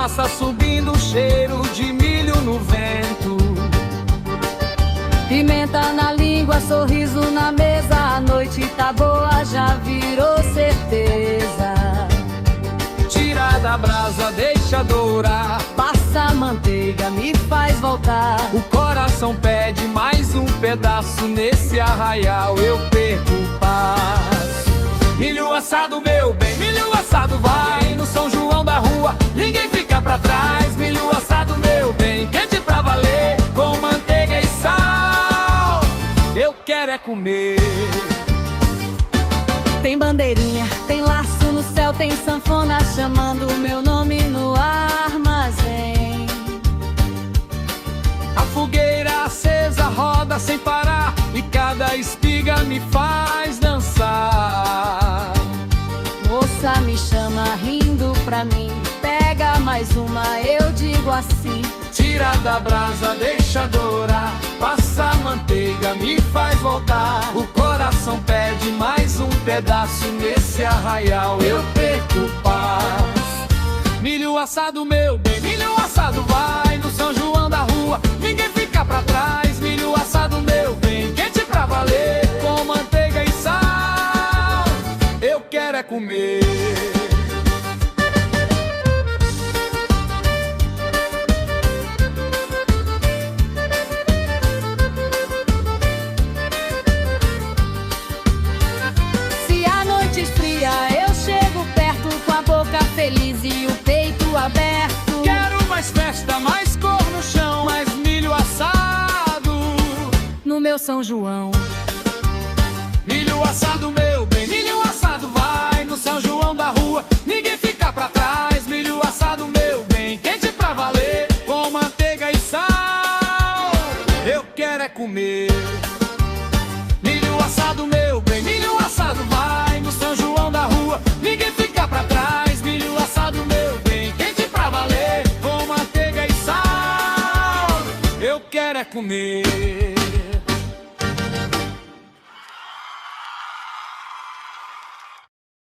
fumaça subindo, cheiro de milho no vento. Pimenta na língua, sorriso na mesa, a noite tá boa, já virou certeza. Tira da brasa, deixa dourar, Passa a manteiga, me faz voltar. o coração pede mais um pedaço, nesse arraial eu perco o passo. Milho assado, meu bem, milho assado vai no São João da rua, ninguém fica pra trás. Milho assado, meu bem, quente pra valer, com manteiga e sal, eu quero é comer. Tem bandeirinha, tem laço no céu, tem sanfona chamando o meu nome no armazém. A fogueira acesa roda sem parar, e cada espiga me faz dançar. Moça me chama rindo pra mim, pega mais uma, eu digo assim. Tira da brasa, deixa dourar, passa a manteiga, me faz voltar. O coração pede mais um pedaço, nesse arraial eu perco o passo. Milho assado, meu bem, milho assado vai no São João da rua, ninguém fica pra trás. Milho assado, meu bem, quente pra valer, com manteiga e sal, eu quero é comer. Esfria, eu chego perto com a boca feliz e o peito aberto. Quero mais festa, mais cor no chão, mais milho assado no meu São João. Milho assado, meu bem, milho assado vai no São João da rua, ninguém fica pra trás. Milho assado, meu bem, quente pra valer, com manteiga e sal, eu quero é comer. Milho assado, meu bem, milho assado vai no São João da rua, ninguém fica pra trás. Milho assado, meu bem, quente pra valer, com manteiga e sal, eu quero é comer.